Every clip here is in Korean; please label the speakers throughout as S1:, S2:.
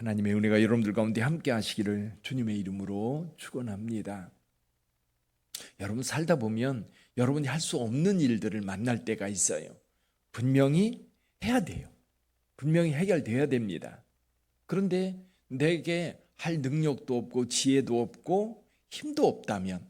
S1: 하나님의 은혜가 여러분들 가운데 함께 하시기를 주님의 이름으로 축원합니다. 여러분 살다 보면 여러분이 할 수 없는 일들을 만날 때가 있어요. 분명히 해야 돼요. 분명히 해결돼야 됩니다. 그런데 내게 할 능력도 없고 지혜도 없고 힘도 없다면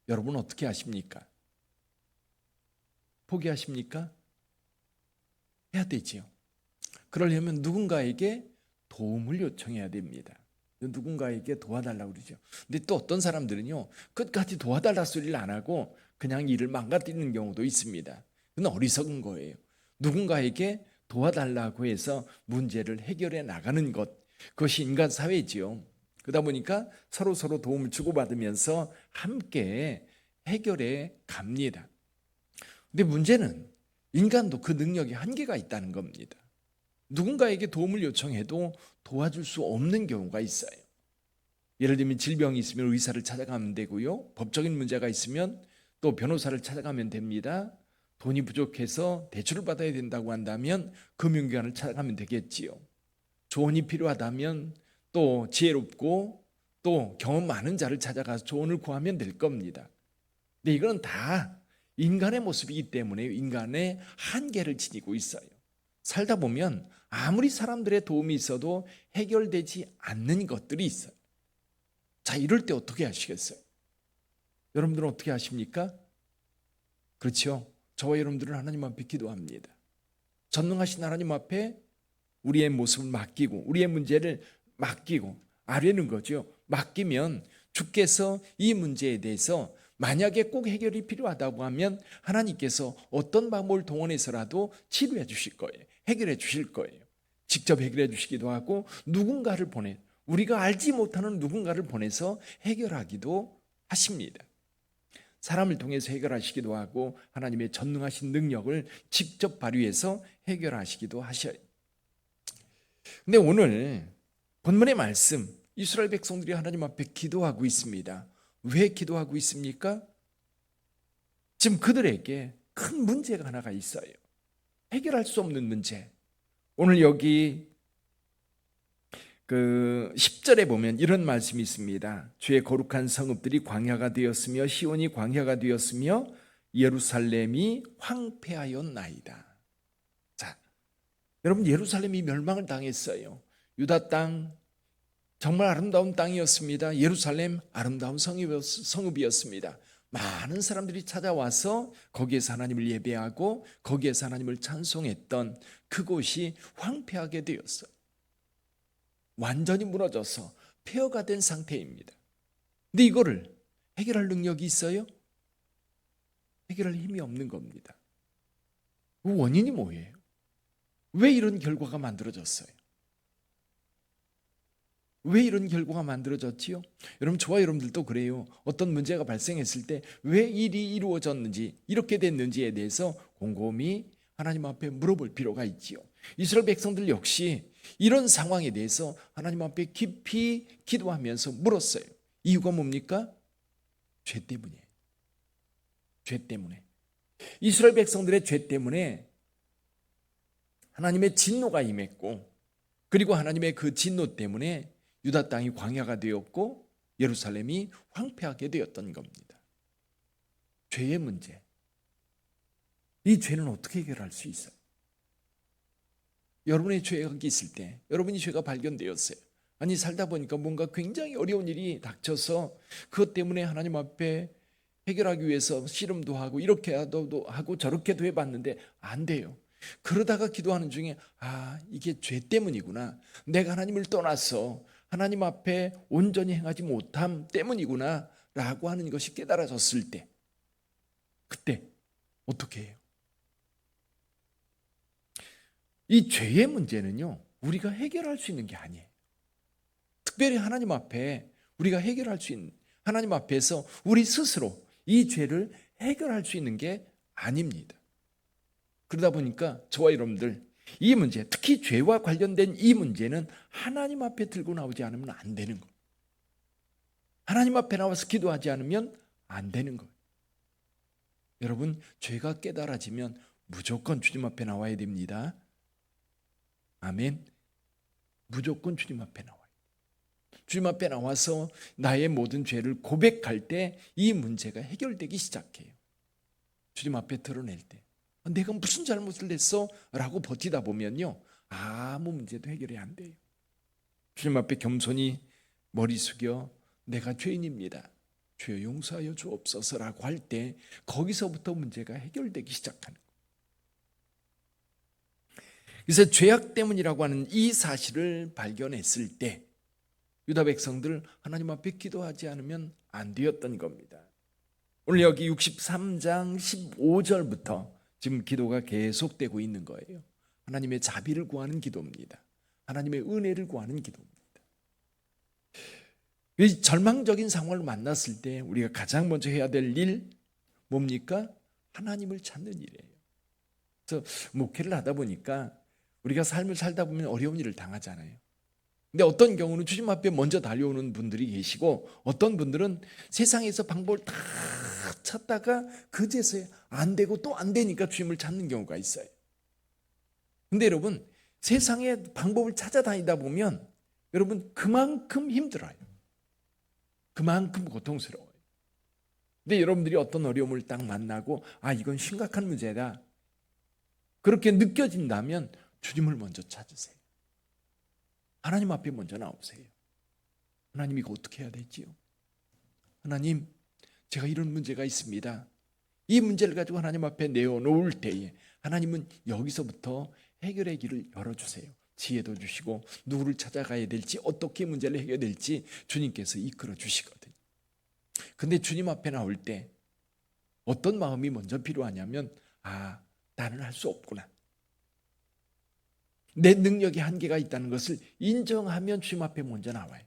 S1: 여러분 어떻게 하십니까? 포기하십니까? 해야 되지요. 그러려면 누군가에게 도움을 요청해야 됩니다. 누군가에게 도와달라고 그러죠. 근데 또 어떤 사람들은요, 끝까지 도와달라 소리를 안 하고 그냥 일을 망가뜨리는 경우도 있습니다. 그건 어리석은 거예요. 누군가에게 도와달라고 해서 문제를 해결해 나가는 것, 그것이 인간 사회지요. 그러다 보니까 서로 도움을 주고받으면서 함께 해결해 갑니다. 근데 문제는 인간도 그 능력에 한계가 있다는 겁니다. 누군가에게 도움을 요청해도 도와줄 수 없는 경우가 있어요. 예를 들면 질병이 있으면 의사를 찾아가면 되고요. 법적인 문제가 있으면 또 변호사를 찾아가면 됩니다. 돈이 부족해서 대출을 받아야 된다고 한다면 금융기관을 찾아가면 되겠지요. 조언이 필요하다면 또 지혜롭고 또 경험 많은 자를 찾아가서 조언을 구하면 될 겁니다. 근데 이건 다 인간의 모습이기 때문에 인간의 한계를 지니고 있어요. 살다 보면 아무리 사람들의 도움이 있어도 해결되지 않는 것들이 있어요. 자, 이럴 때 어떻게 하시겠어요? 여러분들은 어떻게 하십니까? 그렇죠? 저와 여러분들은 하나님 앞에 기도합니다. 전능하신 하나님 앞에 우리의 모습을 맡기고 우리의 문제를 맡기고 아뢰는 거죠. 맡기면 주께서 이 문제에 대해서 만약에 꼭 해결이 필요하다고 하면 하나님께서 어떤 방법을 동원해서라도 치료해 주실 거예요. 해결해 주실 거예요. 직접 해결해 주시기도 하고 누군가를 보내 우리가 알지 못하는 누군가를 보내서 해결하기도 하십니다. 사람을 통해서 해결하시기도 하고 하나님의 전능하신 능력을 직접 발휘해서 해결하시기도 하셔요. 근데 오늘 본문의 말씀, 이스라엘 백성들이 하나님 앞에 기도하고 있습니다. 왜 기도하고 있습니까? 지금 그들에게 큰 문제가 하나가 있어요. 해결할 수 없는 문제. 오늘 여기 10절에 보면 이런 말씀이 있습니다. 주의 거룩한 성읍들이 광야가 되었으며 시온이 광야가 되었으며 예루살렘이 황폐하였나이다. 자, 여러분 예루살렘이 멸망을 당했어요. 유다 땅 정말 아름다운 땅이었습니다. 예루살렘 아름다운 성읍이었습니다. 많은 사람들이 찾아와서 거기에서 하나님을 예배하고 거기에서 하나님을 찬송했던 그곳이 황폐하게 되었어요. 완전히 무너져서 폐허가 된 상태입니다. 근데 이거를 해결할 능력이 있어요? 해결할 힘이 없는 겁니다. 그 원인이 뭐예요? 왜 이런 결과가 만들어졌어요? 왜 이런 결과가 만들어졌지요? 여러분 저와 여러분들도 그래요. 어떤 문제가 발생했을 때 왜 일이 이루어졌는지 이렇게 됐는지에 대해서 곰곰이 하나님 앞에 물어볼 필요가 있지요. 이스라엘 백성들 역시 이런 상황에 대해서 하나님 앞에 깊이 기도하면서 물었어요. 이유가 뭡니까? 죄 때문이에요. 죄 때문에. 이스라엘 백성들의 죄 때문에 하나님의 진노가 임했고 그리고 하나님의 그 진노 때문에 유다 땅이 광야가 되었고 예루살렘이 황폐하게 되었던 겁니다. 죄의 문제. 이 죄는 어떻게 해결할 수 있어요? 여러분의 죄가 있을 때 여러분이 죄가 발견되었어요. 아니 살다 보니까 뭔가 굉장히 어려운 일이 닥쳐서 그것 때문에 하나님 앞에 해결하기 위해서 씨름도 하고 이렇게 하고 저렇게도 해봤는데 안 돼요. 그러다가 기도하는 중에 이게 죄 때문이구나. 내가 하나님을 떠나서 하나님 앞에 온전히 행하지 못함 때문이구나 라고 하는 것이 깨달아졌을 때 그때 어떻게 해요? 이 죄의 문제는요 우리가 해결할 수 있는 게 아니에요. 특별히 하나님 앞에 우리가 해결할 수 있는 하나님 앞에서 우리 스스로 이 죄를 해결할 수 있는 게 아닙니다. 그러다 보니까 저와 여러분들 이 문제, 특히 죄와 관련된 이 문제는 하나님 앞에 들고 나오지 않으면 안 되는 거예요. 하나님 앞에 나와서 기도하지 않으면 안 되는 거예요. 여러분 죄가 깨달아지면 무조건 주님 앞에 나와야 됩니다. 아멘. 무조건 주님 앞에 나와요. 주님 앞에 나와서 나의 모든 죄를 고백할 때 이 문제가 해결되기 시작해요. 주님 앞에 드러낼 때 내가 무슨 잘못을 했어? 라고 버티다 보면요, 아무 문제도 해결이 안 돼요. 주님 앞에 겸손히 머리 숙여 내가 죄인입니다, 주여 용서하여 주옵소서라고 할 때 거기서부터 문제가 해결되기 시작하는 거예요. 그래서 죄악 때문이라고 하는 이 사실을 발견했을 때 유다 백성들 하나님 앞에 기도하지 않으면 안 되었던 겁니다. 오늘 여기 63장 15절부터 지금 기도가 계속되고 있는 거예요. 하나님의 자비를 구하는 기도입니다. 하나님의 은혜를 구하는 기도입니다. 이 절망적인 상황을 만났을 때 우리가 가장 먼저 해야 될 일 뭡니까? 하나님을 찾는 일이에요. 그래서 목회를 하다 보니까 우리가 삶을 살다 보면 어려운 일을 당하잖아요. 근데 어떤 경우는 주님 앞에 먼저 달려오는 분들이 계시고 어떤 분들은 세상에서 방법을 다 찾다가 그제서야 안 되고 또 안 되니까 주님을 찾는 경우가 있어요. 근데 여러분, 세상의 방법을 찾아다니다 보면 여러분 그만큼 힘들어요. 그만큼 고통스러워요. 근데 여러분들이 어떤 어려움을 딱 만나고 이건 심각한 문제다, 그렇게 느껴진다면 주님을 먼저 찾으세요. 하나님 앞에 먼저 나오세요. 하나님, 이거 어떻게 해야 되지요? 하나님, 제가 이런 문제가 있습니다. 이 문제를 가지고 하나님 앞에 내어놓을 때에 하나님은 여기서부터 해결의 길을 열어주세요. 지혜도 주시고 누구를 찾아가야 될지 어떻게 문제를 해결될지 주님께서 이끌어 주시거든요. 근데 주님 앞에 나올 때 어떤 마음이 먼저 필요하냐면 나는 할 수 없구나, 내 능력에 한계가 있다는 것을 인정하면 주님 앞에 먼저 나와요.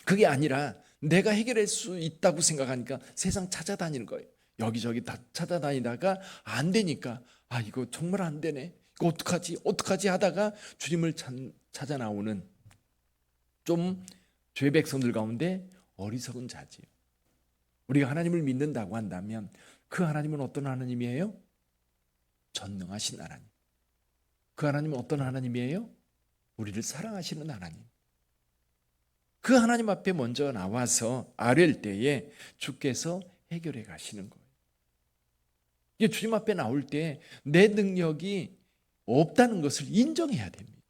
S1: 그게 아니라 내가 해결할 수 있다고 생각하니까 세상 찾아다니는 거예요. 여기저기 다 찾아다니다가 안 되니까 이거 정말 안 되네, 이거 어떡하지 하다가 주님을 찾아 나오는 좀 죄 백성들 가운데 어리석은 자지요. 우리가 하나님을 믿는다고 한다면 그 하나님은 어떤 하나님이에요? 전능하신 하나님. 그 하나님은 어떤 하나님이에요? 우리를 사랑하시는 하나님. 그 하나님 앞에 먼저 나와서 아뢰일 때에 주께서 해결해 가시는 거예요. 이게 주님 앞에 나올 때 내 능력이 없다는 것을 인정해야 됩니다.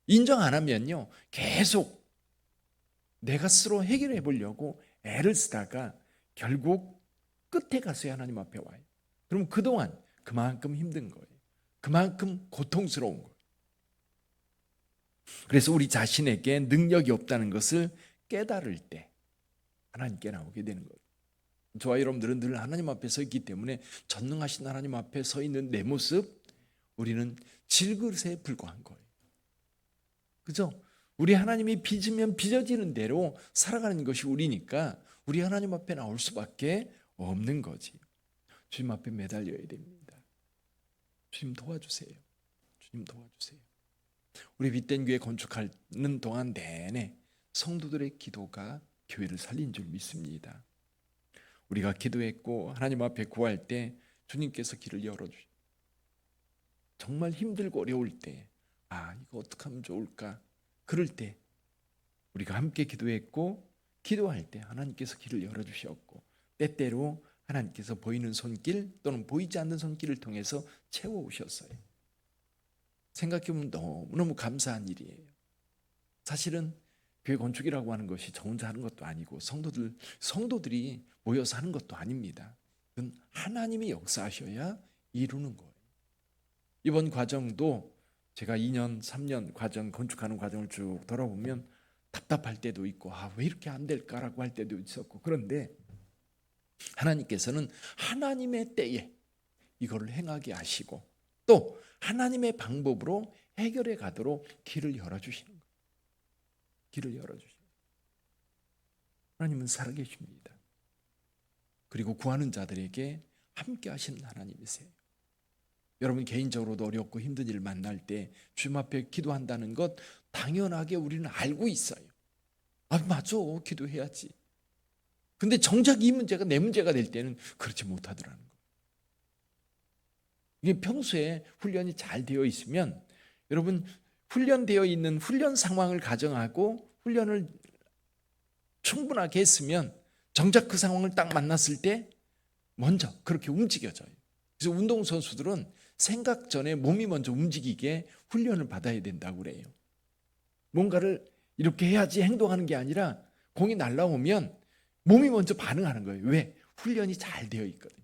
S1: 인정 안 하면요, 계속 내가 스스로 해결해 보려고 애를 쓰다가 결국 끝에 가서야 하나님 앞에 와요. 그럼 그동안 그만큼 힘든 거예요. 그만큼 고통스러운 거예요. 그래서 우리 자신에게 능력이 없다는 것을 깨달을 때 하나님께 나오게 되는 거예요. 저와 여러분들은 늘 하나님 앞에 서 있기 때문에 전능하신 하나님 앞에 서 있는 내 모습, 우리는 질그릇에 불과한 거예요. 그죠? 우리 하나님이 빚으면 빚어지는 대로 살아가는 것이 우리니까 우리 하나님 앞에 나올 수밖에 없는 거지. 주님 앞에 매달려야 됩니다. 주님 도와주세요. 주님 도와주세요. 우리 빛된 교회 건축하는 동안 내내 성도들의 기도가 교회를 살린 줄 믿습니다. 우리가 기도했고 하나님 앞에 구할 때 주님께서 길을 열어주시고, 정말 힘들고 어려울 때 이거 어떻게 하면 좋을까, 그럴 때 우리가 함께 기도했고 기도할 때 하나님께서 길을 열어주셨고, 때때로 하나님께서 보이는 손길 또는 보이지 않는 손길을 통해서 채워오셨어요. 생각해보면 너무너무 감사한 일이에요. 사실은 교회 건축이라고 하는 것이 저 혼자 하는 것도 아니고 성도들이 모여서 하는 것도 아닙니다. 그건 하나님이 역사하셔야 이루는 거예요. 이번 과정도 제가 2년, 3년 과정, 건축하는 과정을 쭉 돌아보면 답답할 때도 있고 왜 이렇게 안 될까라고 할 때도 있었고, 그런데 하나님께서는 하나님의 때에 이거를 행하게 하시고 또 하나님의 방법으로 해결해 가도록 길을 열어주시는 거예요. 길을 열어주시는 거예요. 하나님은 살아계십니다. 그리고 구하는 자들에게 함께 하시는 하나님이세요. 여러분 개인적으로도 어렵고 힘든 일을 만날 때 주님 앞에 기도한다는 것 당연하게 우리는 알고 있어요. 맞아, 기도해야지. 근데 정작 이 문제가 내 문제가 될 때는 그렇지 못하더라는 거예요. 이게 평소에 훈련이 잘 되어 있으면 여러분 훈련되어 있는 훈련 상황을 가정하고 훈련을 충분하게 했으면 정작 그 상황을 딱 만났을 때 먼저 그렇게 움직여져요. 그래서 운동선수들은 생각 전에 몸이 먼저 움직이게 훈련을 받아야 된다고 그래요. 뭔가를 이렇게 해야지 행동하는 게 아니라 공이 날라오면 몸이 먼저 반응하는 거예요. 왜? 훈련이 잘 되어 있거든요.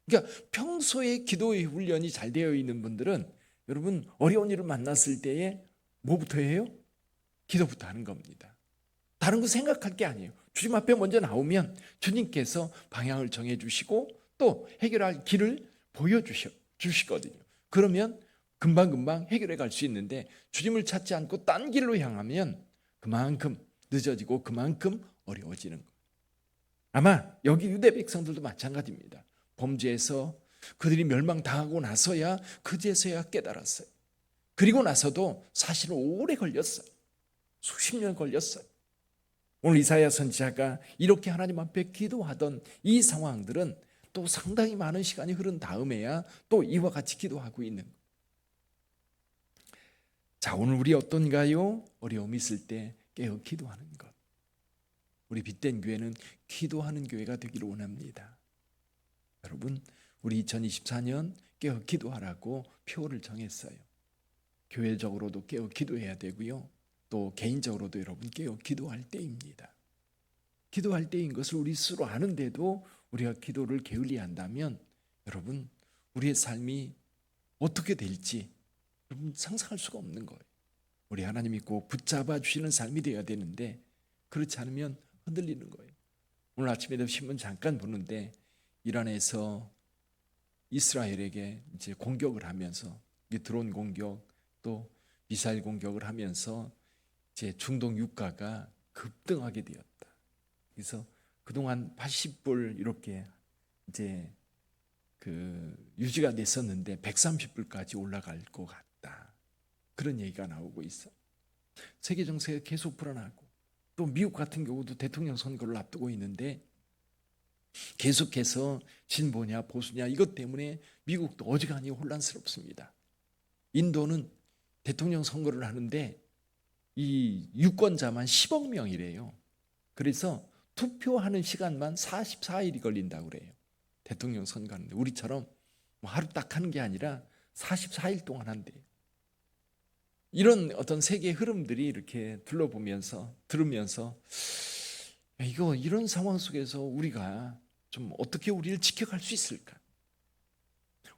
S1: 그러니까 평소에 기도의 훈련이 잘 되어 있는 분들은 여러분 어려운 일을 만났을 때에 뭐부터 해요? 기도부터 하는 겁니다. 다른 거 생각할 게 아니에요. 주님 앞에 먼저 나오면 주님께서 방향을 정해 주시고 또 해결할 길을 보여주시거든요. 그러면 금방금방 해결해 갈 수 있는데 주님을 찾지 않고 딴 길로 향하면 그만큼 늦어지고 그만큼 어려워지는 거예요. 아마 여기 유대 백성들도 마찬가지입니다. 범죄에서 그들이 멸망당하고 나서야 그제서야 깨달았어요. 그리고 나서도 사실은 오래 걸렸어요. 수십 년 걸렸어요. 오늘 이사야 선지자가 이렇게 하나님 앞에 기도하던 이 상황들은 또 상당히 많은 시간이 흐른 다음에야 또 이와 같이 기도하고 있는 거예요. 자, 오늘 우리 어떤가요? 어려움이 있을 때 깨어 기도하는 것. 우리 빛된 교회는 기도하는 교회가 되기를 원합니다. 여러분, 우리 2024년 깨어 기도하라고 표를 정했어요. 교회적으로도 깨어 기도해야 되고요. 또 개인적으로도 여러분 깨어 기도할 때입니다. 기도할 때인 것을 우리 스스로 아는데도 우리가 기도를 게을리한다면 여러분 우리의 삶이 어떻게 될지 여러분 상상할 수가 없는 거예요. 우리 하나님이 꼭 붙잡아 주시는 삶이 되어야 되는데 그렇지 않으면 흔들리는 거예요. 오늘 아침에도 신문 잠깐 보는데 이란에서 이스라엘에게 이제 공격을 하면서 드론 공격 또 미사일 공격을 하면서 이제 중동 유가가 급등하게 되었다. 그래서 그동안 80불 이렇게 이제 유지가 됐었는데 130불까지 올라갈 것 같다. 그런 얘기가 나오고 있어. 세계 정세가 계속 불안하고 또 미국 같은 경우도 대통령 선거를 앞두고 있는데 계속해서 진보냐 보수냐 이것 때문에 미국도 어지간히 혼란스럽습니다. 인도는 대통령 선거를 하는데 이 유권자만 10억 명이래요. 그래서 투표하는 시간만 44일이 걸린다고 그래요. 대통령 선거하는데 우리처럼 뭐 하루 딱 하는 게 아니라 44일 동안 한대요. 이런 어떤 세계의 흐름들이 이렇게 둘러보면서 들으면서 이런 상황 속에서 우리가 좀 어떻게 우리를 지켜갈 수 있을까?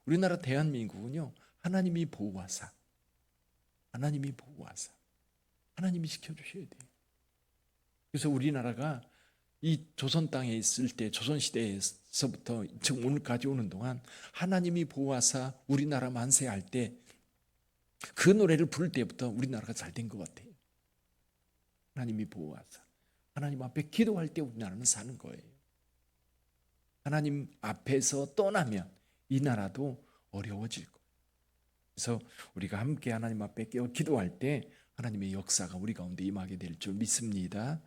S1: 우리나라 대한민국은요 하나님이 보호하사 하나님이 지켜주셔야 돼요. 그래서 우리나라가 이 조선 땅에 있을 때 조선시대에서부터 지금 오늘까지 오는 동안 하나님이 보호하사 우리나라 만세할 때 그 노래를 부를 때부터 우리나라가 잘 된 것 같아요. 하나님이 보호하사 하나님 앞에 기도할 때 우리나라는 사는 거예요. 하나님 앞에서 떠나면 이 나라도 어려워질 거예요. 그래서 우리가 함께 하나님 앞에 깨어 기도할 때 하나님의 역사가 우리 가운데 임하게 될 줄 믿습니다.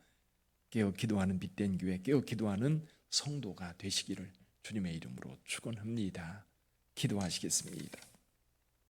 S1: 깨어 기도하는 빛된 교회, 깨어 기도하는 성도가 되시기를 주님의 이름으로 축원합니다. 기도하시겠습니다.